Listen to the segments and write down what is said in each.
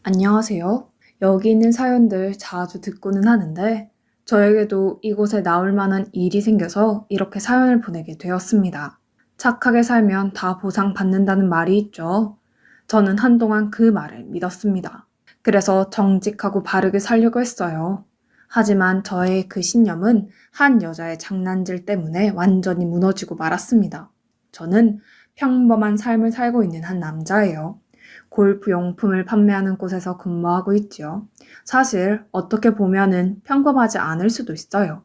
안녕하세요. 여기 있는 사연들 자주 듣고는 하는데 저에게도 이곳에 나올 만한 일이 생겨서 이렇게 사연을 보내게 되었습니다. 착하게 살면 다 보상받는다는 말이 있죠. 저는 한동안 그 말을 믿었습니다. 그래서 정직하고 바르게 살려고 했어요. 하지만 저의 그 신념은 한 여자의 장난질 때문에 완전히 무너지고 말았습니다. 저는 평범한 삶을 살고 있는 한 남자예요. 골프 용품을 판매하는 곳에서 근무하고 있지요. 사실 어떻게 보면은 평범하지 않을 수도 있어요.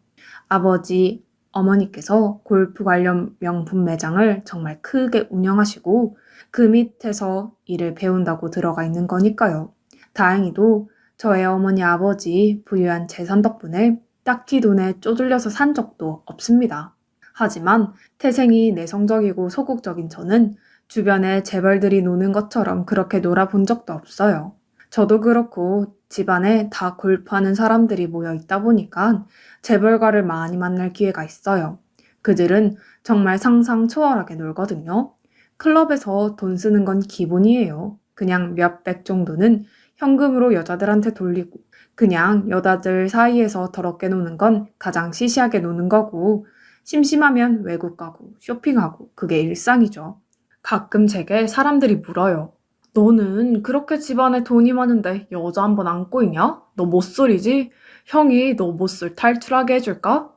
아버지, 어머니께서 골프 관련 명품 매장을 정말 크게 운영하시고 그 밑에서 일을 배운다고 들어가 있는 거니까요. 다행히도 저의 어머니 아버지 부유한 재산 덕분에 딱히 돈에 쪼들려서 산 적도 없습니다. 하지만 태생이 내성적이고 소극적인 저는 주변에 재벌들이 노는 것처럼 그렇게 놀아본 적도 없어요. 저도 그렇고 집안에 다 골프하는 사람들이 모여 있다 보니까 재벌가를 많이 만날 기회가 있어요. 그들은 정말 상상 초월하게 놀거든요. 클럽에서 돈 쓰는 건 기본이에요. 그냥 몇백 정도는 현금으로 여자들한테 돌리고 그냥 여자들 사이에서 더럽게 노는 건 가장 시시하게 노는 거고 심심하면 외국 가고 쇼핑하고 그게 일상이죠. 가끔 제게 사람들이 물어요. 너는 그렇게 집안에 돈이 많은데 여자 한 번 안 꼬이냐? 너 못쏠이지? 형이 너 못쏠 탈출하게 해줄까?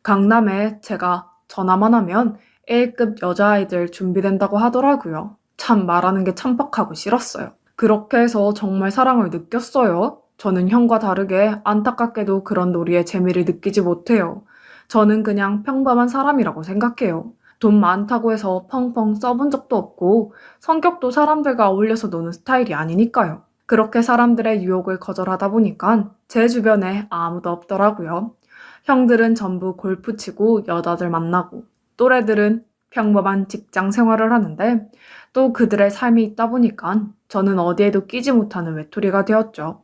강남에 제가 전화만 하면 A급 여자아이들 준비된다고 하더라고요. 참 말하는 게 참박하고 싫었어요. 그렇게 해서 정말 사랑을 느꼈어요. 저는 형과 다르게 안타깝게도 그런 놀이에 재미를 느끼지 못해요. 저는 그냥 평범한 사람이라고 생각해요. 돈 많다고 해서 펑펑 써본 적도 없고 성격도 사람들과 어울려서 노는 스타일이 아니니까요. 그렇게 사람들의 유혹을 거절하다 보니까 제 주변에 아무도 없더라고요. 형들은 전부 골프 치고 여자들 만나고 또래들은 평범한 직장 생활을 하는데 또 그들의 삶이 있다 보니까 저는 어디에도 끼지 못하는 외톨이가 되었죠.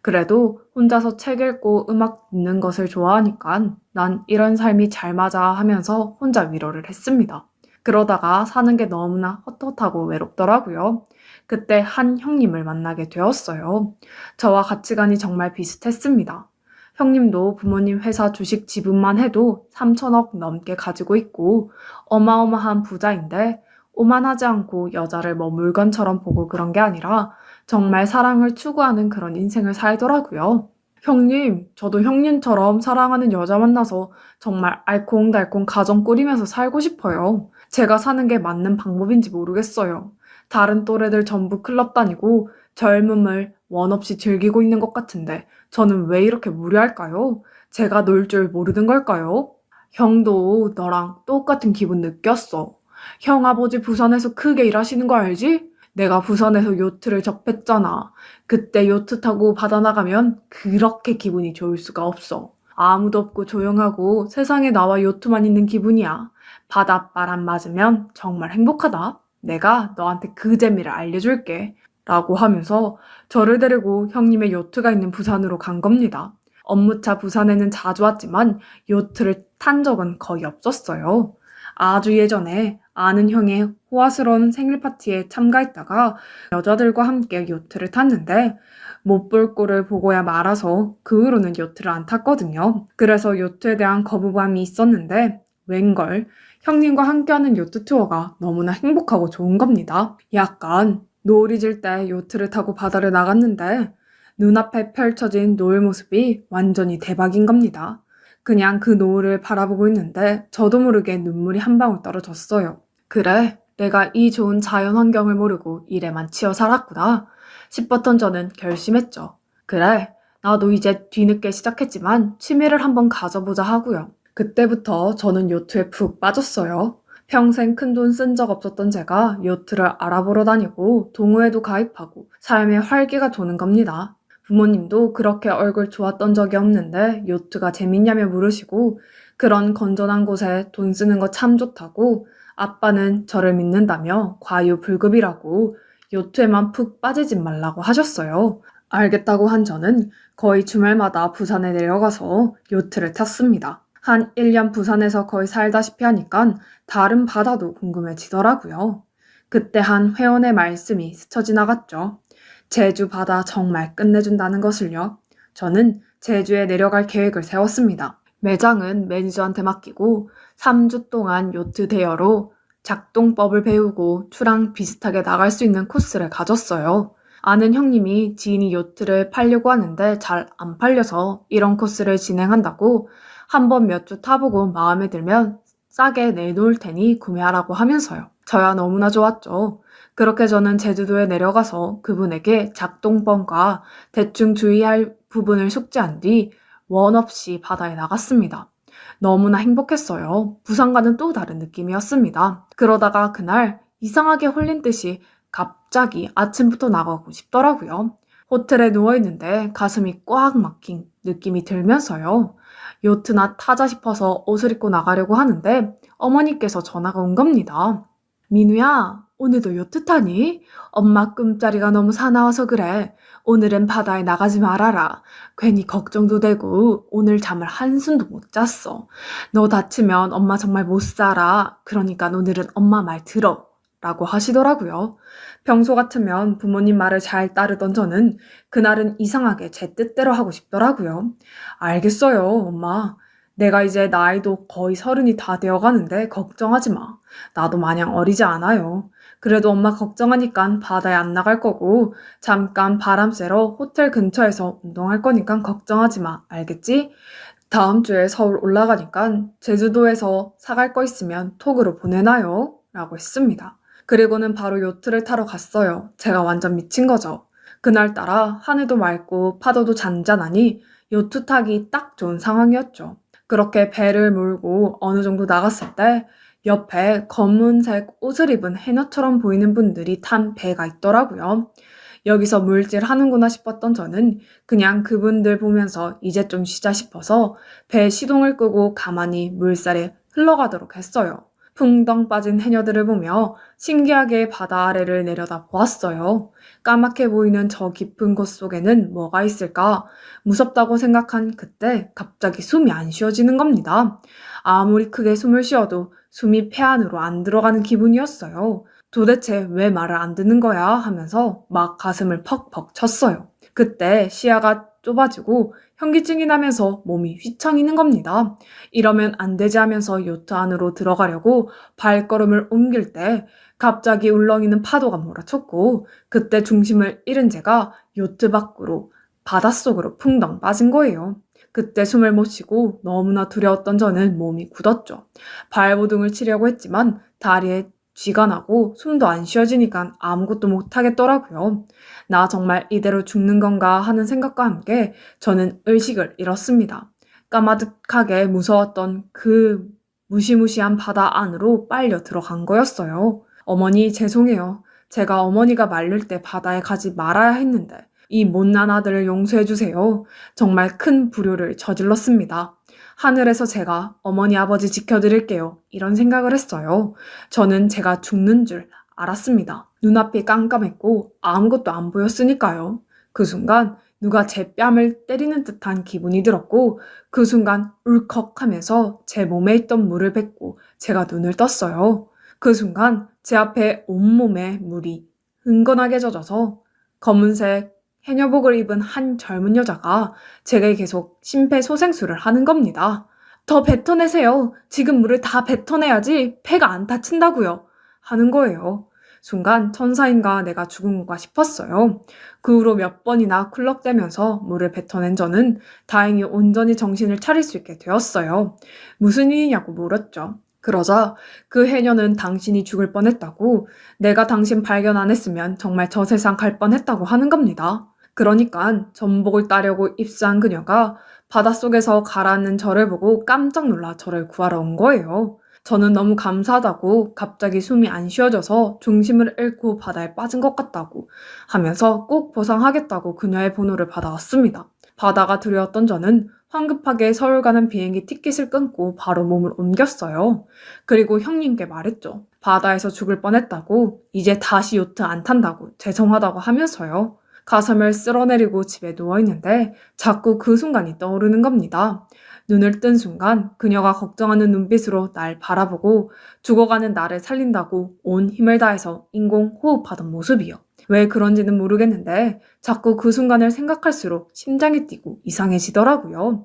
그래도 혼자서 책 읽고 음악 듣는 것을 좋아하니까 난 이런 삶이 잘 맞아 하면서 혼자 위로를 했습니다. 그러다가 사는 게 너무나 헛헛하고 외롭더라고요. 그때 한 형님을 만나게 되었어요. 저와 가치관이 정말 비슷했습니다. 형님도 부모님 회사 주식 지분만 해도 3천억 넘게 가지고 있고 어마어마한 부자인데 오만하지 않고 여자를 뭐 물건처럼 보고 그런 게 아니라 정말 사랑을 추구하는 그런 인생을 살더라고요. 형님, 저도 형님처럼 사랑하는 여자 만나서 정말 알콩달콩 가정 꾸리면서 살고 싶어요. 제가 사는 게 맞는 방법인지 모르겠어요. 다른 또래들 전부 클럽 다니고 젊음을 원 없이 즐기고 있는 것 같은데 저는 왜 이렇게 무례할까요? 제가 놀 줄 모르는 걸까요? 형도 너랑 똑같은 기분 느꼈어. 형 아버지 부산에서 크게 일하시는 거 알지? 내가 부산에서 요트를 접했잖아. 그때 요트 타고 바다 나가면 그렇게 기분이 좋을 수가 없어. 아무도 없고 조용하고 세상에 나와 요트만 있는 기분이야. 바닷바람 맞으면 정말 행복하다. 내가 너한테 그 재미를 알려줄게. 라고 하면서 저를 데리고 형님의 요트가 있는 부산으로 간 겁니다. 업무차 부산에는 자주 왔지만 요트를 탄 적은 거의 없었어요. 아주 예전에 아는 형의 호화스러운 생일 파티에 참가했다가 여자들과 함께 요트를 탔는데 못 볼 꼴을 보고야 말아서 그 후로는 요트를 안 탔거든요. 그래서 요트에 대한 거부감이 있었는데 웬걸 형님과 함께하는 요트 투어가 너무나 행복하고 좋은 겁니다. 약간 노을이 질 때 요트를 타고 바다를 나갔는데 눈앞에 펼쳐진 노을 모습이 완전히 대박인 겁니다. 그냥 그 노을을 바라보고 있는데 저도 모르게 눈물이 한 방울 떨어졌어요. 그래, 내가 이 좋은 자연 환경을 모르고 일에만 치여 살았구나 싶었던 저는 결심했죠. 그래, 나도 이제 뒤늦게 시작했지만 취미를 한번 가져보자 하고요. 그때부터 저는 요트에 푹 빠졌어요. 평생 큰돈 쓴 적 없었던 제가 요트를 알아보러 다니고 동호회도 가입하고 삶의 활기가 도는 겁니다. 부모님도 그렇게 얼굴 좋았던 적이 없는데 요트가 재밌냐며 물으시고 그런 건전한 곳에 돈 쓰는 거 참 좋다고 아빠는 저를 믿는다며 과유불급이라고 요트에만 푹 빠지지 말라고 하셨어요. 알겠다고 한 저는 거의 주말마다 부산에 내려가서 요트를 탔습니다. 한 1년 부산에서 거의 살다시피 하니까 다른 바다도 궁금해지더라고요. 그때 한 회원의 말씀이 스쳐 지나갔죠. 제주 바다 정말 끝내준다는 것을요. 저는 제주에 내려갈 계획을 세웠습니다. 매장은 매니저한테 맡기고 3주 동안 요트 대여로 작동법을 배우고 추랑 비슷하게 나갈 수 있는 코스를 가졌어요. 아는 형님이 지인이 요트를 팔려고 하는데 잘 안 팔려서 이런 코스를 진행한다고 한번 몇 주 타보고 마음에 들면 싸게 내놓을 테니 구매하라고 하면서요. 저야 너무나 좋았죠. 그렇게 저는 제주도에 내려가서 그분에게 작동법과 대충 주의할 부분을 숙지한 뒤 원 없이 바다에 나갔습니다. 너무나 행복했어요. 부산과는 또 다른 느낌이었습니다. 그러다가 그날 이상하게 홀린 듯이 갑자기 아침부터 나가고 싶더라고요. 호텔에 누워있는데 가슴이 꽉 막힌 느낌이 들면서요. 요트나 타자 싶어서 옷을 입고 나가려고 하는데 어머니께서 전화가 온 겁니다. 민우야, 오늘도 요트 타니? 엄마 꿈자리가 너무 사나워서 그래. 오늘은 바다에 나가지 말아라. 괜히 걱정도 되고 오늘 잠을 한숨도 못 잤어. 너 다치면 엄마 정말 못 살아. 그러니까 오늘은 엄마 말 들어. 라고 하시더라고요. 평소 같으면 부모님 말을 잘 따르던 저는 그날은 이상하게 제 뜻대로 하고 싶더라고요. 알겠어요, 엄마. 내가 이제 나이도 거의 30이 다 되어가는데 걱정하지 마. 나도 마냥 어리지 않아요. 그래도 엄마 걱정하니까 바다에 안 나갈 거고 잠깐 바람 쐬러 호텔 근처에서 운동할 거니까 걱정하지 마. 알겠지? 다음 주에 서울 올라가니까 제주도에서 사갈 거 있으면 톡으로 보내놔요. 라고 했습니다. 그리고는 바로 요트를 타러 갔어요. 제가 완전 미친 거죠. 그날따라 하늘도 맑고 파도도 잔잔하니 요트 타기 딱 좋은 상황이었죠. 그렇게 배를 몰고 어느 정도 나갔을 때 옆에 검은색 옷을 입은 해녀처럼 보이는 분들이 탄 배가 있더라고요. 여기서 물질 하는구나 싶었던 저는 그냥 그분들 보면서 이제 좀 쉬자 싶어서 배 시동을 끄고 가만히 물살에 흘러가도록 했어요. 풍덩 빠진 해녀들을 보며 신기하게 바다 아래를 내려다 보았어요. 까맣게 보이는 저 깊은 곳 속에는 뭐가 있을까? 무섭다고 생각한 그때 갑자기 숨이 안 쉬어지는 겁니다. 아무리 크게 숨을 쉬어도 숨이 폐 안으로 안 들어가는 기분이었어요. 도대체 왜 말을 안 듣는 거야? 하면서 막 가슴을 퍽퍽 쳤어요. 그때 시야가 좁아지고 현기증이 나면서 몸이 휘청이는 겁니다. 이러면 안 되지 하면서 요트 안으로 들어가려고 발걸음을 옮길 때 갑자기 울렁이는 파도가 몰아쳤고 그때 중심을 잃은 제가 요트 밖으로 바닷속으로 풍덩 빠진 거예요. 그때 숨을 못 쉬고 너무나 두려웠던 저는 몸이 굳었죠. 발버둥을 치려고 했지만 다리에 쥐가 나고 숨도 안 쉬어지니까 아무것도 못 하겠더라고요. 나 정말 이대로 죽는 건가 하는 생각과 함께 저는 의식을 잃었습니다. 까마득하게 무서웠던 그 무시무시한 바다 안으로 빨려 들어간 거였어요. 어머니 죄송해요. 제가 어머니가 말릴 때 바다에 가지 말아야 했는데 이 못난 아들을 용서해 주세요. 정말 큰 불효를 저질렀습니다. 하늘에서 제가 어머니 아버지 지켜드릴게요. 이런 생각을 했어요. 저는 제가 죽는 줄 알았습니다. 눈앞이 깜깜했고 아무것도 안 보였으니까요. 그 순간 누가 제 뺨을 때리는 듯한 기분이 들었고 그 순간 울컥하면서 제 몸에 있던 물을 뱉고 제가 눈을 떴어요. 그 순간 제 앞에 온몸에 물이 흥건하게 젖어서 검은색 해녀복을 입은 한 젊은 여자가 제게 계속 심폐소생술을 하는 겁니다. 더 뱉어내세요. 지금 물을 다 뱉어내야지 폐가 안 다친다고요. 하는 거예요. 순간 천사인가 내가 죽은 건가 싶었어요. 그 후로 몇 번이나 쿨럭대면서 물을 뱉어낸 저는 다행히 온전히 정신을 차릴 수 있게 되었어요. 무슨 일이냐고 물었죠. 그러자 그 해녀는 당신이 죽을 뻔했다고 내가 당신 발견 안 했으면 정말 저 세상 갈 뻔했다고 하는 겁니다. 그러니까 전복을 따려고 입수한 그녀가 바닷속에서 가라앉는 저를 보고 깜짝 놀라 저를 구하러 온 거예요. 저는 너무 감사하다고 갑자기 숨이 안 쉬어져서 중심을 잃고 바다에 빠진 것 같다고 하면서 꼭 보상하겠다고 그녀의 번호를 받아왔습니다. 바다가 두려웠던 저는 황급하게 서울 가는 비행기 티켓을 끊고 바로 몸을 옮겼어요. 그리고 형님께 말했죠. 바다에서 죽을 뻔했다고 이제 다시 요트 안 탄다고 죄송하다고 하면서요. 가슴을 쓸어내리고 집에 누워있는데 자꾸 그 순간이 떠오르는 겁니다. 눈을 뜬 순간 그녀가 걱정하는 눈빛으로 날 바라보고 죽어가는 나를 살린다고 온 힘을 다해서 인공호흡하던 모습이요. 왜 그런지는 모르겠는데 자꾸 그 순간을 생각할수록 심장이 뛰고 이상해지더라고요.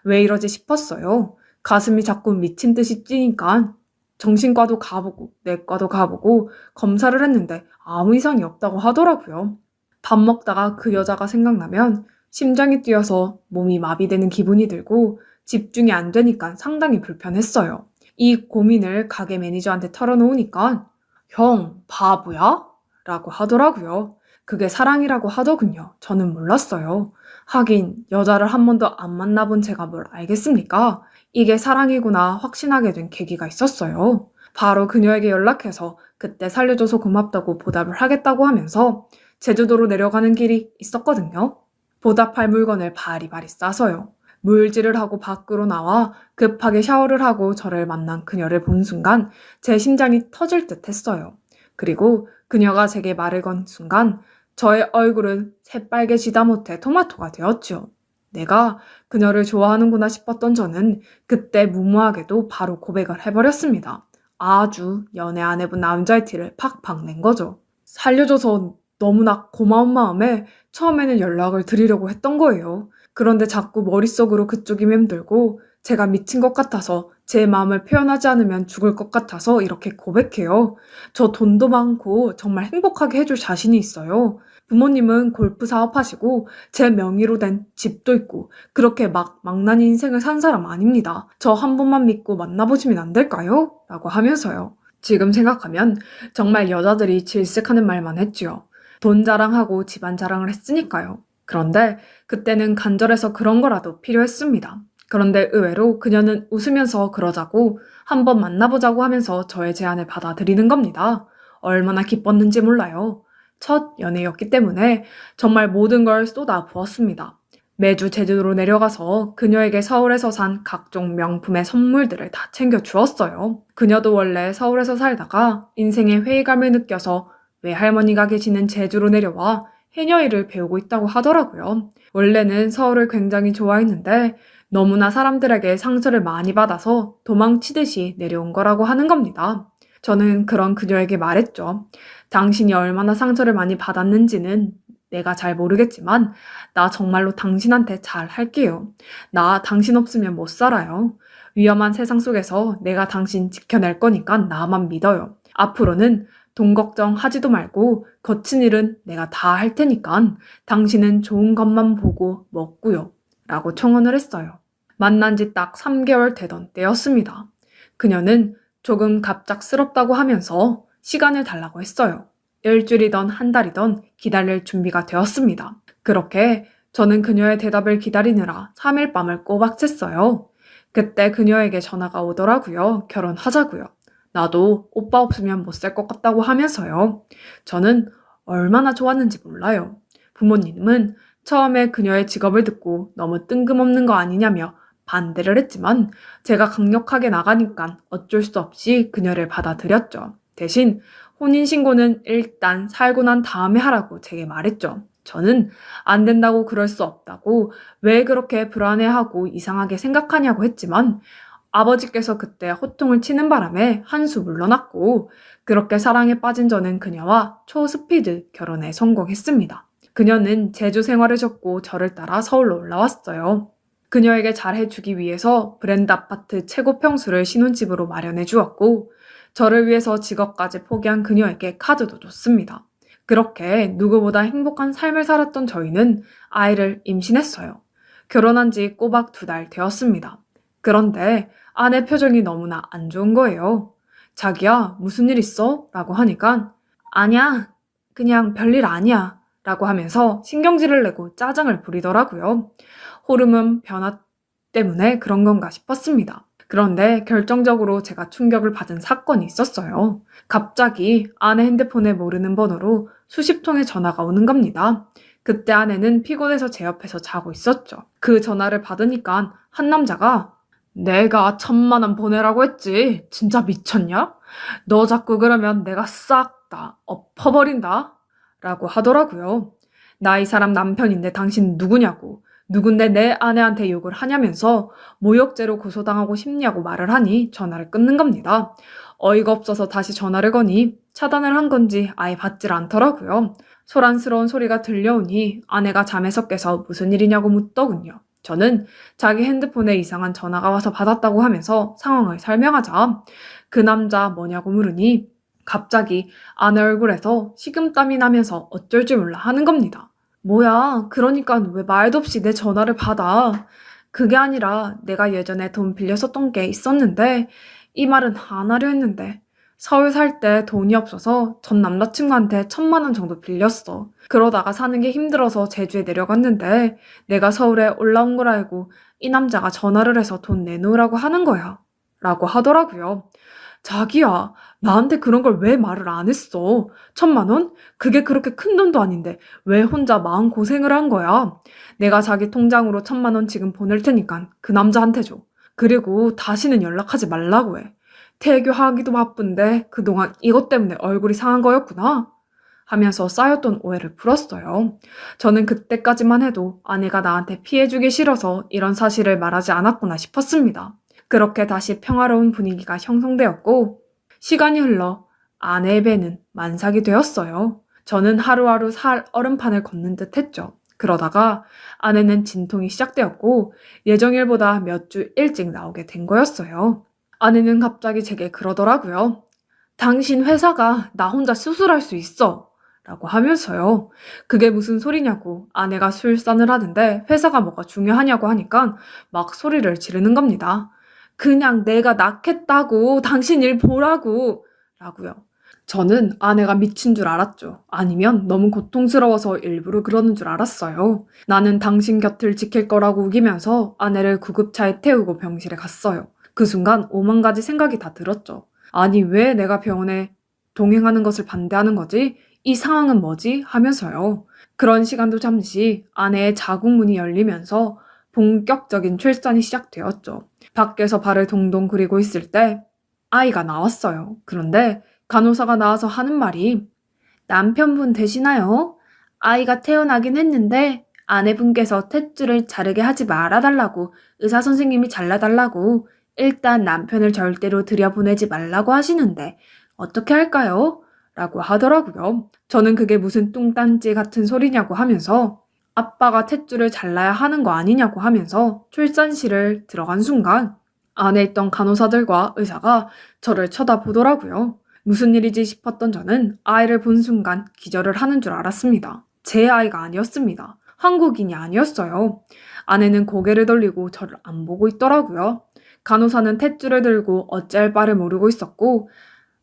왜 이러지 싶었어요. 가슴이 자꾸 미친 듯이 뛰니까 정신과도 가보고 내과도 가보고 검사를 했는데 아무 이상이 없다고 하더라고요. 밥 먹다가 그 여자가 생각나면 심장이 뛰어서 몸이 마비되는 기분이 들고 집중이 안 되니까 상당히 불편했어요. 이 고민을 가게 매니저한테 털어놓으니까 형, 바보야? 라고 하더라고요. 그게 사랑이라고 하더군요. 저는 몰랐어요. 하긴 여자를 한 번도 안 만나본 제가 뭘 알겠습니까? 이게 사랑이구나 확신하게 된 계기가 있었어요. 바로 그녀에게 연락해서 그때 살려줘서 고맙다고 보답을 하겠다고 하면서 제주도로 내려가는 길이 있었거든요. 보답할 물건을 바리바리 싸서요. 물질을 하고 밖으로 나와 급하게 샤워를 하고 저를 만난 그녀를 본 순간 제 심장이 터질 듯 했어요. 그리고 그녀가 제게 말을 건 순간 저의 얼굴은 새빨개지다 못해 토마토가 되었죠. 내가 그녀를 좋아하는구나 싶었던 저는 그때 무모하게도 바로 고백을 해버렸습니다. 아주 연애 안 해본 남자의 티를 팍팍 낸 거죠. 살려줘서 너무나 고마운 마음에 처음에는 연락을 드리려고 했던 거예요. 그런데 자꾸 머릿속으로 그쪽이 맴돌고 제가 미친 것 같아서 제 마음을 표현하지 않으면 죽을 것 같아서 이렇게 고백해요. 저 돈도 많고 정말 행복하게 해줄 자신이 있어요. 부모님은 골프 사업하시고 제 명의로 된 집도 있고 그렇게 막 망나니 인생을 산 사람 아닙니다. 저 한 번만 믿고 만나보시면 안 될까요? 라고 하면서요. 지금 생각하면 정말 여자들이 질색하는 말만 했지요. 돈 자랑하고 집안 자랑을 했으니까요. 그런데 그때는 간절해서 그런 거라도 필요했습니다. 그런데 의외로 그녀는 웃으면서 그러자고 한번 만나보자고 하면서 저의 제안을 받아들이는 겁니다. 얼마나 기뻤는지 몰라요. 첫 연애였기 때문에 정말 모든 걸 쏟아 부었습니다. 매주 제주도로 내려가서 그녀에게 서울에서 산 각종 명품의 선물들을 다 챙겨 주었어요. 그녀도 원래 서울에서 살다가 인생의 회의감을 느껴서 외할머니가 계시는 제주로 내려와 해녀일을 배우고 있다고 하더라고요. 원래는 서울을 굉장히 좋아했는데 너무나 사람들에게 상처를 많이 받아서 도망치듯이 내려온 거라고 하는 겁니다. 저는 그런 그녀에게 말했죠. 당신이 얼마나 상처를 많이 받았는지는 내가 잘 모르겠지만 나 정말로 당신한테 잘 할게요. 나 당신 없으면 못 살아요. 위험한 세상 속에서 내가 당신 지켜낼 거니까 나만 믿어요. 앞으로는 돈 걱정하지도 말고 거친 일은 내가 다 할 테니까 당신은 좋은 것만 보고 먹고요. 라고 청혼을 했어요. 만난 지 딱 3개월 되던 때였습니다. 그녀는 조금 갑작스럽다고 하면서 시간을 달라고 했어요. 일주일이던 한 달이던 기다릴 준비가 되었습니다. 그렇게 저는 그녀의 대답을 기다리느라 3일 밤을 꼬박 샜어요. 그때 그녀에게 전화가 오더라고요. 결혼하자고요. 나도 오빠 없으면 못 살 것 같다고 하면서요. 저는 얼마나 좋았는지 몰라요. 부모님은 처음에 그녀의 직업을 듣고 너무 뜬금없는 거 아니냐며 반대를 했지만 제가 강력하게 나가니까 어쩔 수 없이 그녀를 받아들였죠. 대신 혼인신고는 일단 살고 난 다음에 하라고 제게 말했죠. 저는 안 된다고 그럴 수 없다고 왜 그렇게 불안해하고 이상하게 생각하냐고 했지만 아버지께서 그때 호통을 치는 바람에 한 수 물러났고 그렇게 사랑에 빠진 저는 그녀와 초스피드 결혼에 성공했습니다. 그녀는 제주 생활을 접고 저를 따라 서울로 올라왔어요. 그녀에게 잘해주기 위해서 브랜드 아파트 최고 평수를 신혼집으로 마련해 주었고 저를 위해서 직업까지 포기한 그녀에게 카드도 줬습니다. 그렇게 누구보다 행복한 삶을 살았던 저희는 아이를 임신했어요. 결혼한 지 꼬박 2달 되었습니다. 그런데 아내 표정이 너무나 안 좋은 거예요. 자기야, 무슨 일 있어? 라고 하니까 아니야, 그냥 별일 아니야 라고 하면서 신경질을 내고 짜증을 부리더라고요. 호르몬 변화 때문에 그런 건가 싶었습니다. 그런데 결정적으로 제가 충격을 받은 사건이 있었어요. 갑자기 아내 핸드폰에 모르는 번호로 수십 통의 전화가 오는 겁니다. 그때 아내는 피곤해서 제 옆에서 자고 있었죠. 그 전화를 받으니까 한 남자가 내가 1,000만 원 보내라고 했지. 진짜 미쳤냐? 너 자꾸 그러면 내가 싹 다 엎어버린다. 라고 하더라고요. 나 이 사람 남편인데 당신 누구냐고. 누군데 내 아내한테 욕을 하냐면서 모욕죄로 고소당하고 싶냐고 말을 하니 전화를 끊는 겁니다. 어이가 없어서 다시 전화를 거니 차단을 한 건지 아예 받질 않더라고요. 소란스러운 소리가 들려오니 아내가 잠에서 깨서 무슨 일이냐고 묻더군요. 저는 자기 핸드폰에 이상한 전화가 와서 받았다고 하면서 상황을 설명하자 그 남자 뭐냐고 물으니 갑자기 아내 얼굴에서 식은땀이 나면서 어쩔 줄 몰라 하는 겁니다. 뭐야, 그러니까 왜 말도 없이 내 전화를 받아. 그게 아니라 내가 예전에 돈 빌렸었던 게 있었는데 이 말은 안 하려 했는데 서울 살 때 돈이 없어서 전 남자친구한테 1,000만 원 정도 빌렸어. 그러다가 사는 게 힘들어서 제주에 내려갔는데 내가 서울에 올라온 걸 알고 이 남자가 전화를 해서 돈 내놓으라고 하는 거야. 라고 하더라고요. 자기야, 나한테 그런 걸 왜 말을 안 했어? 1,000만 원? 그게 그렇게 큰 돈도 아닌데 왜 혼자 마음고생을 한 거야? 내가 자기 통장으로 1,000만 원 지금 보낼 테니까 그 남자한테 줘. 그리고 다시는 연락하지 말라고 해. 태교하기도 바쁜데 그동안 이것 때문에 얼굴이 상한 거였구나. 하면서 쌓였던 오해를 풀었어요. 저는 그때까지만 해도 아내가 나한테 피해주기 싫어서 이런 사실을 말하지 않았구나 싶었습니다. 그렇게 다시 평화로운 분위기가 형성되었고 시간이 흘러 아내의 배는 만삭이 되었어요. 저는 하루하루 살 얼음판을 걷는 듯 했죠. 그러다가 아내는 진통이 시작되었고 예정일보다 몇 주 일찍 나오게 된 거였어요. 아내는 갑자기 제게 그러더라고요. 당신 회사가 나 혼자 수술할 수 있어. 라고 하면서요. 그게 무슨 소리냐고 아내가 술산을 하는데 회사가 뭐가 중요하냐고 하니까 막 소리를 지르는 겁니다. 그냥 내가 낳겠다고 당신 일 보라고 라고요. 저는 아내가 미친 줄 알았죠. 아니면 너무 고통스러워서 일부러 그러는 줄 알았어요. 나는 당신 곁을 지킬 거라고 우기면서 아내를 구급차에 태우고 병실에 갔어요. 그 순간 5만 가지 생각이 다 들었죠. 아니 왜 내가 병원에 동행하는 것을 반대하는 거지? 이 상황은 뭐지? 하면서요. 그런 시간도 잠시 아내의 자궁문이 열리면서 본격적인 출산이 시작되었죠. 밖에서 발을 동동 구리고 있을 때 아이가 나왔어요. 그런데 간호사가 나와서 하는 말이 남편분 되시나요? 아이가 태어나긴 했는데 아내분께서 탯줄을 자르게 하지 말아달라고 의사 선생님이 잘라달라고 일단 남편을 절대로 들여보내지 말라고 하시는데 어떻게 할까요? 라고 하더라고요. 저는 그게 무슨 뚱딴지 같은 소리냐고 하면서 아빠가 탯줄을 잘라야 하는 거 아니냐고 하면서 출산실을 들어간 순간 안에 있던 간호사들과 의사가 저를 쳐다보더라고요. 무슨 일이지 싶었던 저는 아이를 본 순간 기절을 하는 줄 알았습니다. 제 아이가 아니었습니다. 한국인이 아니었어요. 아내는 고개를 돌리고 저를 안 보고 있더라고요. 간호사는 탯줄을 들고 어찌할 바를 모르고 있었고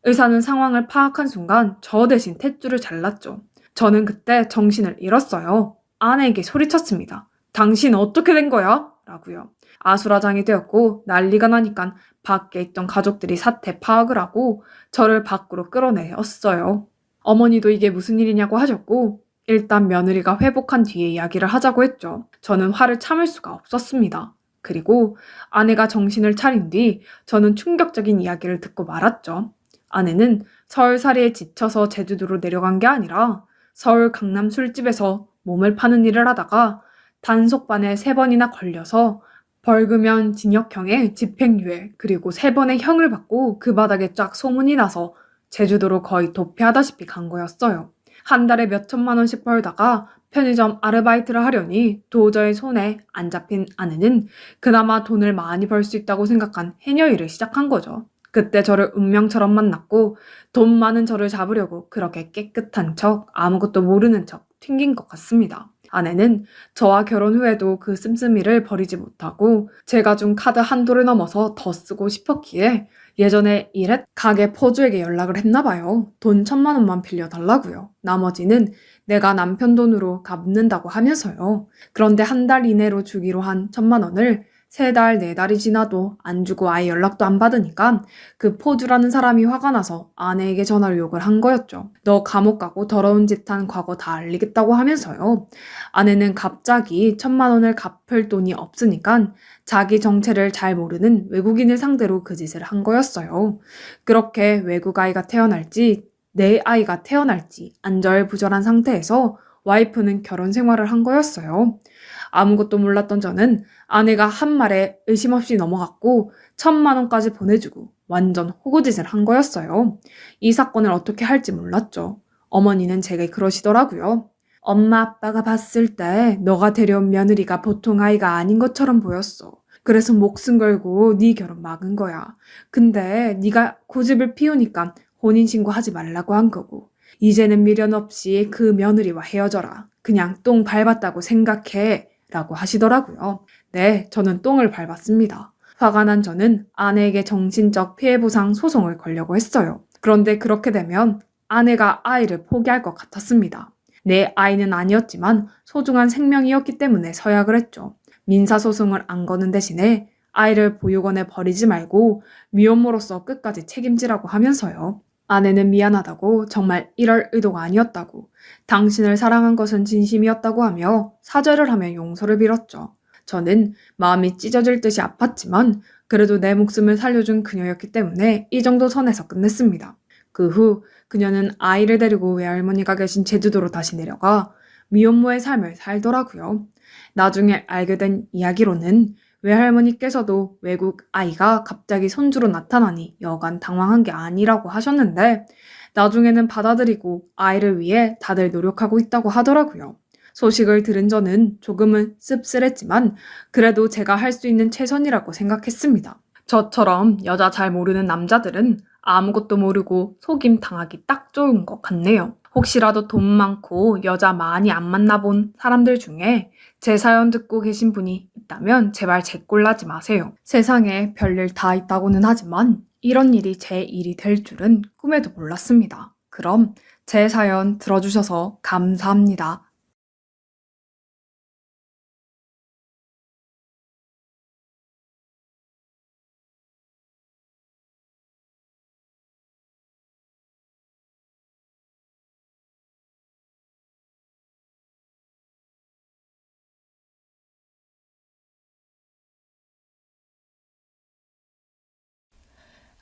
의사는 상황을 파악한 순간 저 대신 탯줄을 잘랐죠. 저는 그때 정신을 잃었어요. 아내에게 소리쳤습니다. 당신 어떻게 된 거야? 라고요. 아수라장이 되었고 난리가 나니까 밖에 있던 가족들이 사태 파악을 하고 저를 밖으로 끌어내었어요. 어머니도 이게 무슨 일이냐고 하셨고 일단 며느리가 회복한 뒤에 이야기를 하자고 했죠. 저는 화를 참을 수가 없었습니다. 그리고 아내가 정신을 차린 뒤 저는 충격적인 이야기를 듣고 말았죠. 아내는 서울살이에 지쳐서 제주도로 내려간 게 아니라 서울 강남 술집에서 몸을 파는 일을 하다가 단속반에 3번이나 걸려서 벌금형 징역형에 집행유예 그리고 3번의 형을 받고 그 바닥에 쫙 소문이 나서 제주도로 거의 도피하다시피 간 거였어요. 한 달에 몇 천만 원씩 벌다가 편의점 아르바이트를 하려니 도저히 손에 안 잡힌 아내는 그나마 돈을 많이 벌 수 있다고 생각한 해녀 일을 시작한 거죠. 그때 저를 운명처럼 만났고 돈 많은 저를 잡으려고 그렇게 깨끗한 척 아무것도 모르는 척 튕긴 것 같습니다. 아내는 저와 결혼 후에도 그 씀씀이를 버리지 못하고 제가 준 카드 한도를 넘어서 더 쓰고 싶었기에 예전에 일했 가게 포주에게 연락을 했나 봐요. 돈 1,000만 원만 빌려달라고요. 나머지는 내가 남편 돈으로 갚는다고 하면서요. 그런데 한 달 이내로 주기로 한 1,000만 원을 3달, 4달이 지나도 안 주고 아예 연락도 안 받으니까 그 포주라는 사람이 화가 나서 아내에게 전화로 욕을 한 거였죠. 너 감옥 가고 더러운 짓 한 과거 다 알리겠다고 하면서요. 아내는 갑자기 1,000만 원을 갚을 돈이 없으니까 자기 정체를 잘 모르는 외국인을 상대로 그 짓을 한 거였어요. 그렇게 외국 아이가 태어날지 내 아이가 태어날지 안절부절한 상태에서 와이프는 결혼 생활을 한 거였어요. 아무것도 몰랐던 저는 아내가 한 말에 의심 없이 넘어갔고 1,000만 원까지 보내주고 완전 호구짓을 한 거였어요. 이 사건을 어떻게 할지 몰랐죠. 어머니는 제게 그러시더라고요. 엄마 아빠가 봤을 때 너가 데려온 며느리가 보통 아이가 아닌 것처럼 보였어. 그래서 목숨 걸고 네 결혼 막은 거야. 근데 네가 고집을 피우니까 혼인신고하지 말라고 한 거고. 이제는 미련 없이 그 며느리와 헤어져라. 그냥 똥 밟았다고 생각해. 라고 하시더라고요. 네, 저는 똥을 밟았습니다. 화가 난 저는 아내에게 정신적 피해보상 소송을 걸려고 했어요. 그런데 그렇게 되면 아내가 아이를 포기할 것 같았습니다. 내 아이는 아니었지만 소중한 생명이었기 때문에 서약을 했죠. 민사소송을 안 거는 대신에 아이를 보육원에 버리지 말고 미혼모로서 끝까지 책임지라고 하면서요. 아내는 미안하다고, 정말 이럴 의도가 아니었다고, 당신을 사랑한 것은 진심이었다고 하며 사죄를 하며 용서를 빌었죠. 저는 마음이 찢어질 듯이 아팠지만 그래도 내 목숨을 살려준 그녀였기 때문에 이 정도 선에서 끝냈습니다. 그 후 그녀는 아이를 데리고 외할머니가 계신 제주도로 다시 내려가 미혼모의 삶을 살더라고요. 나중에 알게 된 이야기로는 외할머니께서도 외국 아이가 갑자기 손주로 나타나니 여간 당황한 게 아니라고 하셨는데 나중에는 받아들이고 아이를 위해 다들 노력하고 있다고 하더라고요. 소식을 들은 저는 조금은 씁쓸했지만 그래도 제가 할 수 있는 최선이라고 생각했습니다. 저처럼 여자 잘 모르는 남자들은 아무것도 모르고 속임 당하기 딱 좋은 것 같네요. 혹시라도 돈 많고 여자 많이 안 만나본 사람들 중에 제 사연 듣고 계신 분이 있다면 제발 제 꼴나지 마세요. 세상에 별일 다 있다고는 하지만 이런 일이 제 일이 될 줄은 꿈에도 몰랐습니다. 그럼 제 사연 들어주셔서 감사합니다.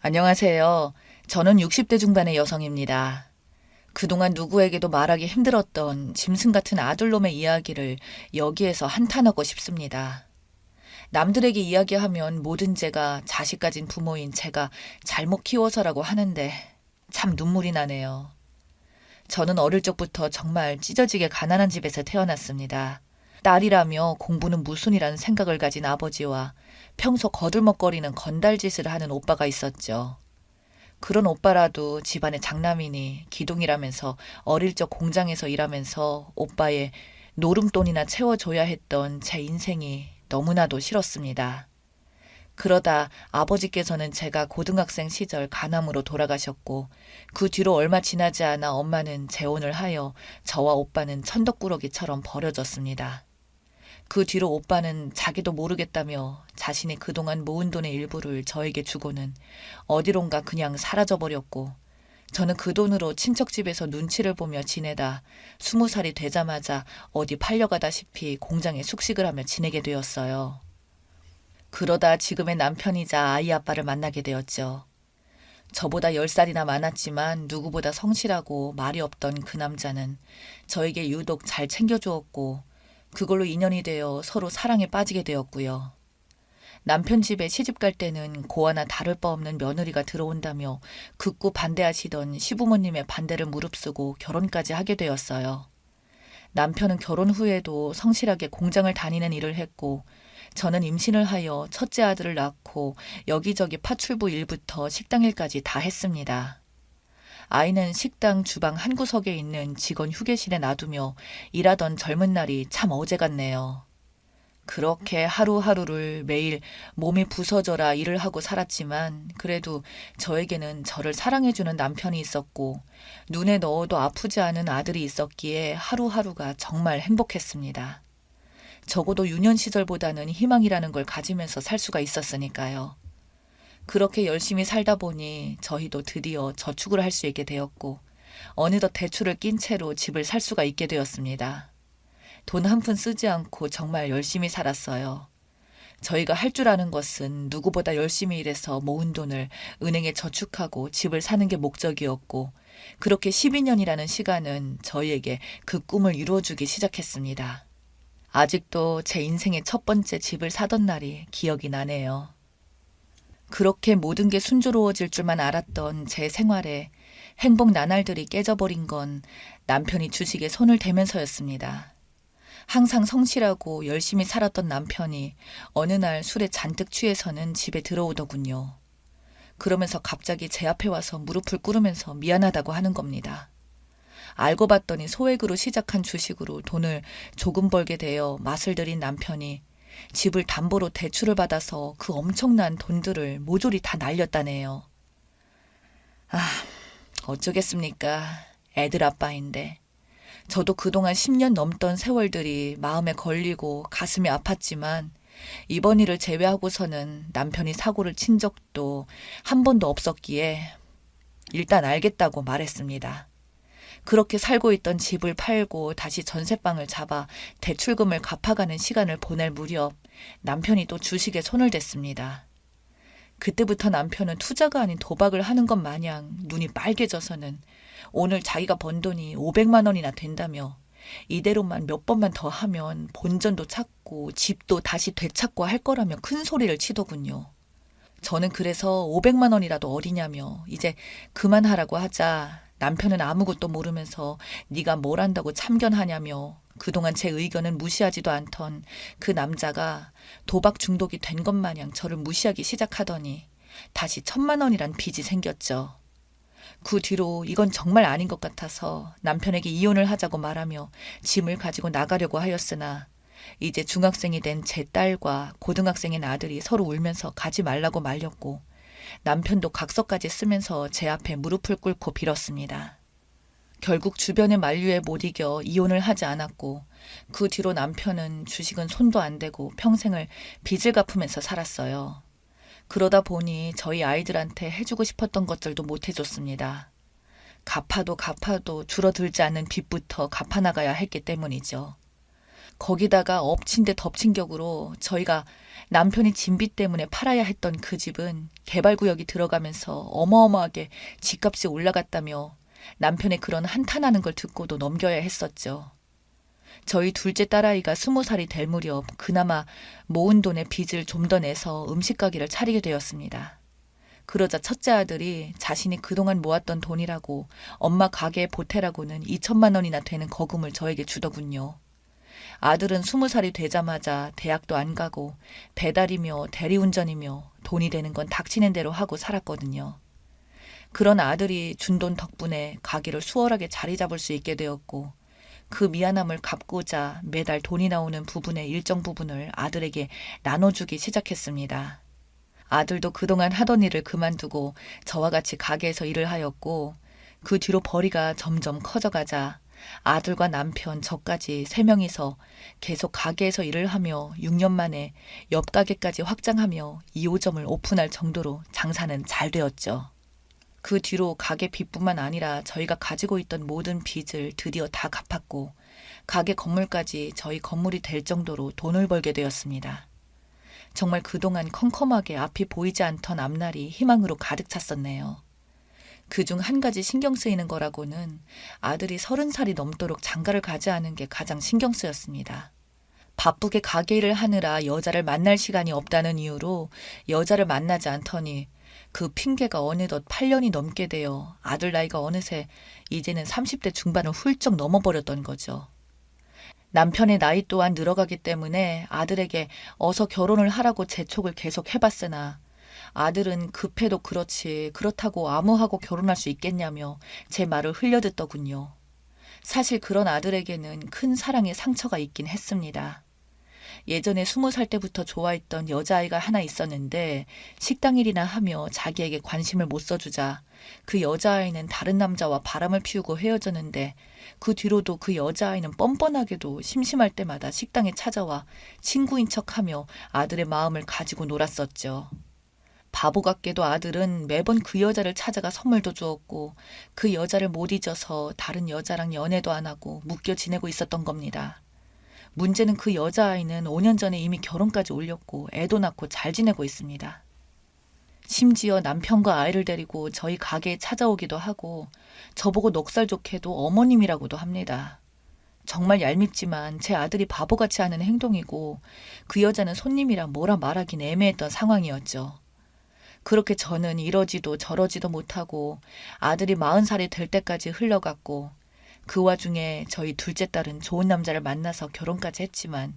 안녕하세요. 저는 60대 중반의 여성입니다. 그동안 누구에게도 말하기 힘들었던 짐승 같은 아들놈의 이야기를 여기에서 한탄하고 싶습니다. 남들에게 이야기하면 모든 죄가 자식 가진 부모인 제가 잘못 키워서라고 하는데 참 눈물이 나네요. 저는 어릴 적부터 정말 찢어지게 가난한 집에서 태어났습니다. 딸이라며 공부는 무슨이라는 생각을 가진 아버지와 평소 거들먹거리는 건달짓을 하는 오빠가 있었죠. 그런 오빠라도 집안의 장남이니 기둥이라면서 어릴 적 공장에서 일하면서 오빠의 노름돈이나 채워줘야 했던 제 인생이 너무나도 싫었습니다. 그러다 아버지께서는 제가 고등학생 시절 간암으로 돌아가셨고 그 뒤로 얼마 지나지 않아 엄마는 재혼을 하여 저와 오빠는 천덕꾸러기처럼 버려졌습니다. 그 뒤로 오빠는 자기도 모르겠다며 자신이 그동안 모은 돈의 일부를 저에게 주고는 어디론가 그냥 사라져버렸고 저는 그 돈으로 친척 집에서 눈치를 보며 지내다 20살이 되자마자 어디 팔려가다시피 공장에 숙식을 하며 지내게 되었어요. 그러다 지금의 남편이자 아이 아빠를 만나게 되었죠. 저보다 10살이나 많았지만 누구보다 성실하고 말이 없던 그 남자는 저에게 유독 잘 챙겨주었고 그걸로 인연이 되어 서로 사랑에 빠지게 되었고요. 남편 집에 시집 갈 때는 고아나 다를 바 없는 며느리가 들어온다며 극구 반대하시던 시부모님의 반대를 무릅쓰고 결혼까지 하게 되었어요. 남편은 결혼 후에도 성실하게 공장을 다니는 일을 했고 저는 임신을 하여 첫째 아들을 낳고 여기저기 파출부 일부터 식당 일까지 다 했습니다. 아이는 식당 주방 한 구석에 있는 직원 휴게실에 놔두며 일하던 젊은 날이 참 어제 같네요. 그렇게 하루하루를 매일 몸이 부서져라 일을 하고 살았지만 그래도 저에게는 저를 사랑해주는 남편이 있었고 눈에 넣어도 아프지 않은 아들이 있었기에 하루하루가 정말 행복했습니다. 적어도 유년 시절보다는 희망이라는 걸 가지면서 살 수가 있었으니까요. 그렇게 열심히 살다 보니 저희도 드디어 저축을 할 수 있게 되었고 어느덧 대출을 낀 채로 집을 살 수가 있게 되었습니다. 돈 한 푼 쓰지 않고 정말 열심히 살았어요. 저희가 할 줄 아는 것은 누구보다 열심히 일해서 모은 돈을 은행에 저축하고 집을 사는 게 목적이었고 그렇게 12년이라는 시간은 저희에게 그 꿈을 이루어주기 시작했습니다. 아직도 제 인생의 첫 번째 집을 사던 날이 기억이 나네요. 그렇게 모든 게 순조로워질 줄만 알았던 제 생활에 행복 나날들이 깨져버린 건 남편이 주식에 손을 대면서였습니다. 항상 성실하고 열심히 살았던 남편이 어느 날 술에 잔뜩 취해서는 집에 들어오더군요. 그러면서 갑자기 제 앞에 와서 무릎을 꿇으면서 미안하다고 하는 겁니다. 알고 봤더니 소액으로 시작한 주식으로 돈을 조금 벌게 되어 맛을 들인 남편이 집을 담보로 대출을 받아서 그 엄청난 돈들을 모조리 다 날렸다네요. 아, 어쩌겠습니까. 애들 아빠인데. 저도 그동안 10년 넘던 세월들이 마음에 걸리고 가슴이 아팠지만 이번 일을 제외하고서는 남편이 사고를 친 적도 한 번도 없었기에 일단 알겠다고 말했습니다. 그렇게 살고 있던 집을 팔고 다시 전세방을 잡아 대출금을 갚아가는 시간을 보낼 무렵 남편이 또 주식에 손을 댔습니다. 그때부터 남편은 투자가 아닌 도박을 하는 것 마냥 눈이 빨개져서는 오늘 자기가 번 돈이 500만 원이나 된다며 이대로만 몇 번만 더 하면 본전도 찾고 집도 다시 되찾고 할 거라며 큰 소리를 치더군요. 저는 그래서 500만 원이라도 어디냐며 이제 그만하라고 하자 남편은 아무것도 모르면서 네가 뭘 안다고 참견하냐며 그동안 제 의견은 무시하지도 않던 그 남자가 도박 중독이 된 것 마냥 저를 무시하기 시작하더니 다시 1,000만 원이란 빚이 생겼죠. 그 뒤로 이건 정말 아닌 것 같아서 남편에게 이혼을 하자고 말하며 짐을 가지고 나가려고 하였으나 이제 중학생이 된 제 딸과 고등학생인 아들이 서로 울면서 가지 말라고 말렸고 남편도 각서까지 쓰면서 제 앞에 무릎을 꿇고 빌었습니다. 결국 주변의 만류에 못 이겨 이혼을 하지 않았고 그 뒤로 남편은 주식은 손도 안 대고 평생을 빚을 갚으면서 살았어요. 그러다 보니 저희 아이들한테 해주고 싶었던 것들도 못 해줬습니다. 갚아도 줄어들지 않는 빚부터 갚아나가야 했기 때문이죠. 거기다가 엎친 데 덮친 격으로 저희가 남편이 진빚 때문에 팔아야 했던 그 집은 개발구역이 들어가면서 어마어마하게 집값이 올라갔다며 남편의 그런 한탄하는 걸 듣고도 넘겨야 했었죠. 저희 둘째 딸아이가 20살이 될 무렵 그나마 모은 돈의 빚을 좀 더 내서 음식 가게를 차리게 되었습니다. 그러자 첫째 아들이 자신이 그동안 모았던 돈이라고 엄마 가게에 보태라고는 2천만 원이나 되는 거금을 저에게 주더군요. 아들은 20살이 되자마자 대학도 안 가고 배달이며 대리운전이며 돈이 되는 건 닥치는 대로 하고 살았거든요. 그런 아들이 준 돈 덕분에 가게를 수월하게 자리 잡을 수 있게 되었고 그 미안함을 갚고자 매달 돈이 나오는 부분의 일정 부분을 아들에게 나눠주기 시작했습니다. 아들도 그동안 하던 일을 그만두고 저와 같이 가게에서 일을 하였고 그 뒤로 벌이가 점점 커져가자 아들과 남편, 저까지 3명이서 계속 가게에서 일을 하며 6년 만에 옆 가게까지 확장하며 2호점을 오픈할 정도로 장사는 잘 되었죠. 그 뒤로 가게 빚뿐만 아니라 저희가 가지고 있던 모든 빚을 드디어 다 갚았고 가게 건물까지 저희 건물이 될 정도로 돈을 벌게 되었습니다. 정말 그동안 컴컴하게 앞이 보이지 않던 앞날이 희망으로 가득 찼었네요. 그중 한 가지 신경 쓰이는 거라고는 아들이 30살이 넘도록 장가를 가지 않은 게 가장 신경 쓰였습니다. 바쁘게 가게 일을 하느라 여자를 만날 시간이 없다는 이유로 여자를 만나지 않더니 그 핑계가 어느덧 8년이 넘게 되어 아들 나이가 어느새 이제는 30대 중반을 훌쩍 넘어버렸던 거죠. 남편의 나이 또한 늘어가기 때문에 아들에게 어서 결혼을 하라고 재촉을 계속 해봤으나 아들은 급해도 그렇지 그렇다고 아무하고 결혼할 수 있겠냐며 제 말을 흘려듣더군요. 사실 그런 아들에게는 큰 사랑의 상처가 있긴 했습니다. 예전에 20살 때부터 좋아했던 여자아이가 하나 있었는데 식당 일이나 하며 자기에게 관심을 못 써주자 그 여자아이는 다른 남자와 바람을 피우고 헤어졌는데 그 뒤로도 그 여자아이는 뻔뻔하게도 심심할 때마다 식당에 찾아와 친구인 척하며 아들의 마음을 가지고 놀았었죠. 바보 같게도 아들은 매번 그 여자를 찾아가 선물도 주었고 그 여자를 못 잊어서 다른 여자랑 연애도 안 하고 묶여 지내고 있었던 겁니다. 문제는 그 여자아이는 5년 전에 이미 결혼까지 올렸고 애도 낳고 잘 지내고 있습니다. 심지어 남편과 아이를 데리고 저희 가게에 찾아오기도 하고 저보고 넉살 좋게도 어머님이라고도 합니다. 정말 얄밉지만 제 아들이 바보같이 하는 행동이고 그 여자는 손님이라 뭐라 말하긴 애매했던 상황이었죠. 그렇게 저는 이러지도 저러지도 못하고 아들이 40살이 될 때까지 흘러갔고 그 와중에 저희 둘째 딸은 좋은 남자를 만나서 결혼까지 했지만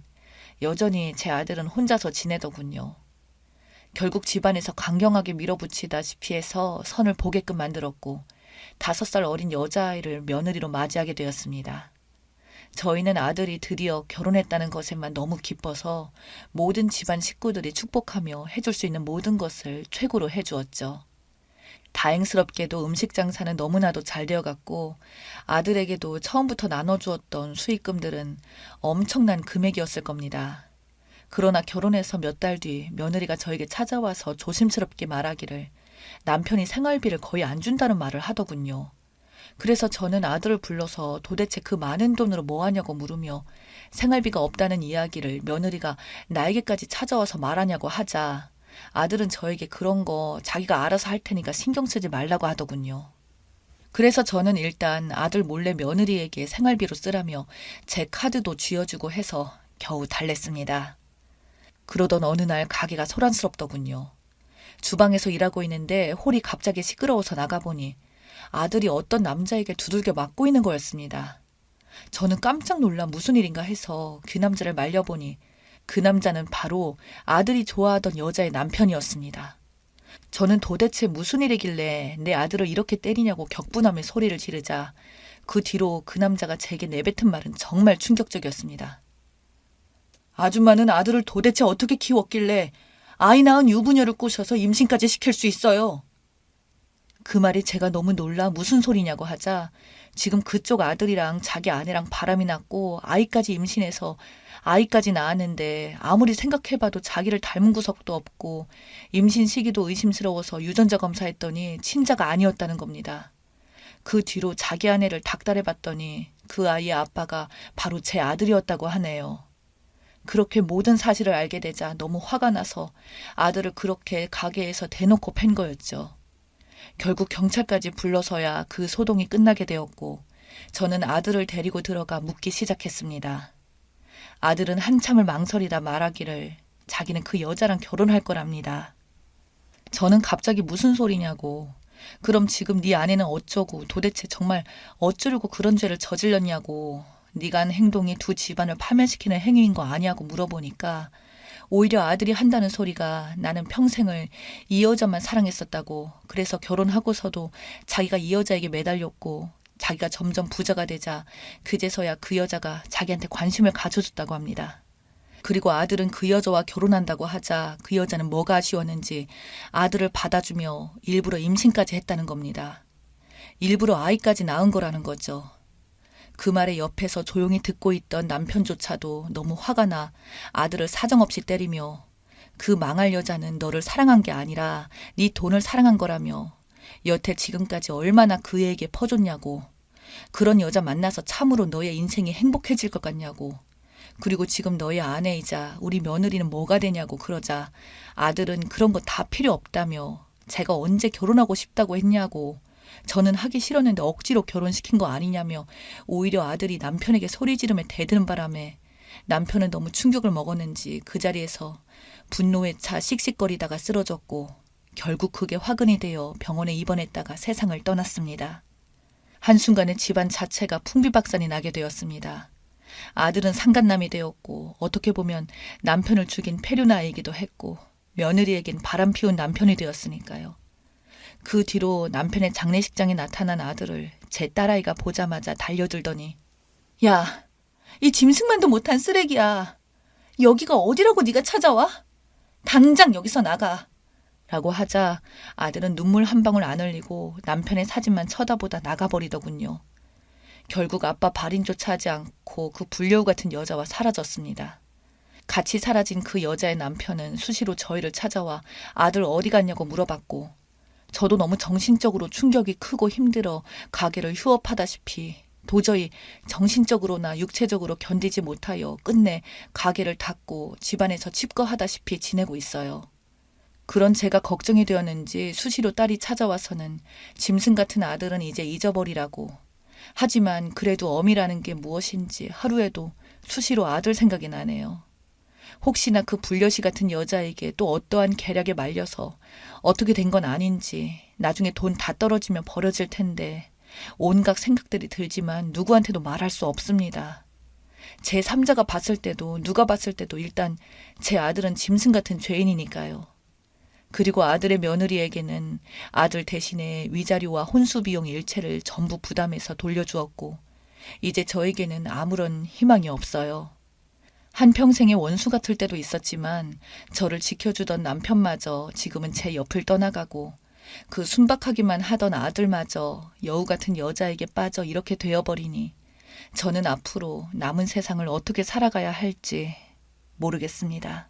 여전히 제 아들은 혼자서 지내더군요. 결국 집안에서 강경하게 밀어붙이다시피 해서 선을 보게끔 만들었고 5살 어린 여자아이를 며느리로 맞이하게 되었습니다. 저희는 아들이 드디어 결혼했다는 것에만 너무 기뻐서 모든 집안 식구들이 축복하며 해줄 수 있는 모든 것을 최고로 해주었죠. 다행스럽게도 음식 장사는 너무나도 잘 되어갔고 아들에게도 처음부터 나눠주었던 수익금들은 엄청난 금액이었을 겁니다. 그러나 결혼해서 몇 달 뒤 며느리가 저에게 찾아와서 조심스럽게 말하기를 남편이 생활비를 거의 안 준다는 말을 하더군요. 그래서 저는 아들을 불러서 도대체 그 많은 돈으로 뭐 하냐고 물으며 생활비가 없다는 이야기를 며느리가 나에게까지 찾아와서 말하냐고 하자 아들은 저에게 그런 거 자기가 알아서 할 테니까 신경 쓰지 말라고 하더군요. 그래서 저는 일단 아들 몰래 며느리에게 생활비로 쓰라며 제 카드도 쥐어주고 해서 겨우 달랬습니다. 그러던 어느 날 가게가 소란스럽더군요. 주방에서 일하고 있는데 홀이 갑자기 시끄러워서 나가보니 아들이 어떤 남자에게 두들겨 맞고 있는 거였습니다. 저는 깜짝 놀라 무슨 일인가 해서 그 남자를 말려보니 그 남자는 바로 아들이 좋아하던 여자의 남편이었습니다. 저는 도대체 무슨 일이길래 내 아들을 이렇게 때리냐고 격분하며 소리를 지르자 그 뒤로 그 남자가 제게 내뱉은 말은 정말 충격적이었습니다. 아줌마는 아들을 도대체 어떻게 키웠길래 아이 낳은 유부녀를 꼬셔서 임신까지 시킬 수 있어요? 그 말이 제가 너무 놀라 무슨 소리냐고 하자 지금 그쪽 아들이랑 자기 아내랑 바람이 났고 아이까지 임신해서 아이까지 낳았는데 아무리 생각해봐도 자기를 닮은 구석도 없고 임신 시기도 의심스러워서 유전자 검사했더니 친자가 아니었다는 겁니다. 그 뒤로 자기 아내를 닥달해봤더니 그 아이의 아빠가 바로 제 아들이었다고 하네요. 그렇게 모든 사실을 알게 되자 너무 화가 나서 아들을 그렇게 가게에서 대놓고 팬 거였죠. 결국 경찰까지 불러서야 그 소동이 끝나게 되었고 저는 아들을 데리고 들어가 묻기 시작했습니다. 아들은 한참을 망설이다 말하기를 자기는 그 여자랑 결혼할 거랍니다. 저는 갑자기 무슨 소리냐고 그럼 지금 네 아내는 어쩌고 도대체 정말 어쩌려고 그런 죄를 저질렀냐고 네가 한 행동이 두 집안을 파멸시키는 행위인 거 아니냐고 물어보니까 오히려 아들이 한다는 소리가 나는 평생을 이 여자만 사랑했었다고 그래서 결혼하고서도 자기가 이 여자에게 매달렸고 자기가 점점 부자가 되자 그제서야 그 여자가 자기한테 관심을 가져줬다고 합니다. 그리고 아들은 그 여자와 결혼한다고 하자 그 여자는 뭐가 아쉬웠는지 아들을 받아주며 일부러 임신까지 했다는 겁니다. 일부러 아이까지 낳은 거라는 거죠. 그 말에 옆에서 조용히 듣고 있던 남편조차도 너무 화가 나 아들을 사정없이 때리며 그 망할 여자는 너를 사랑한 게 아니라 네 돈을 사랑한 거라며 여태 지금까지 얼마나 그 애에게 퍼줬냐고 그런 여자 만나서 참으로 너의 인생이 행복해질 것 같냐고 그리고 지금 너의 아내이자 우리 며느리는 뭐가 되냐고 그러자 아들은 그런 거 다 필요 없다며 제가 언제 결혼하고 싶다고 했냐고 저는 하기 싫었는데 억지로 결혼시킨 거 아니냐며 오히려 아들이 남편에게 소리 지르며 대드는 바람에 남편은 너무 충격을 먹었는지 그 자리에서 분노에 차 씩씩거리다가 쓰러졌고 결국 그게 화근이 되어 병원에 입원했다가 세상을 떠났습니다. 한순간에 집안 자체가 풍비박산이 나게 되었습니다. 아들은 상간남이 되었고 어떻게 보면 남편을 죽인 페류나이기도 했고 며느리에겐 바람 피운 남편이 되었으니까요. 그 뒤로 남편의 장례식장에 나타난 아들을 제 딸아이가 보자마자 달려들더니 야, 이 짐승만도 못한 쓰레기야. 여기가 어디라고 네가 찾아와? 당장 여기서 나가. 라고 하자 아들은 눈물 한 방울 안 흘리고 남편의 사진만 쳐다보다 나가버리더군요. 결국 아빠 발인조차 하지 않고 그 불려우 같은 여자와 사라졌습니다. 같이 사라진 그 여자의 남편은 수시로 저희를 찾아와 아들 어디 갔냐고 물어봤고 저도 너무 정신적으로 충격이 크고 힘들어 가게를 휴업하다시피 도저히 정신적으로나 육체적으로 견디지 못하여 끝내 가게를 닫고 집안에서 칩거하다시피 지내고 있어요. 그런 제가 걱정이 되었는지 수시로 딸이 찾아와서는 짐승 같은 아들은 이제 잊어버리라고. 하지만 그래도 어미라는 게 무엇인지 하루에도 수시로 아들 생각이 나네요. 혹시나 그 불려시 같은 여자에게 또 어떠한 계략에 말려서 어떻게 된 건 아닌지, 나중에 돈 다 떨어지면 버려질 텐데 온갖 생각들이 들지만 누구한테도 말할 수 없습니다. 제 3자가 봤을 때도 누가 봤을 때도 일단 제 아들은 짐승 같은 죄인이니까요. 그리고 아들의 며느리에게는 아들 대신에 위자료와 혼수 비용 일체를 전부 부담해서 돌려주었고 이제 저에게는 아무런 희망이 없어요. 한평생의 원수 같을 때도 있었지만 저를 지켜주던 남편마저 지금은 제 옆을 떠나가고 그 순박하기만 하던 아들마저 여우 같은 여자에게 빠져 이렇게 되어버리니 저는 앞으로 남은 세상을 어떻게 살아가야 할지 모르겠습니다.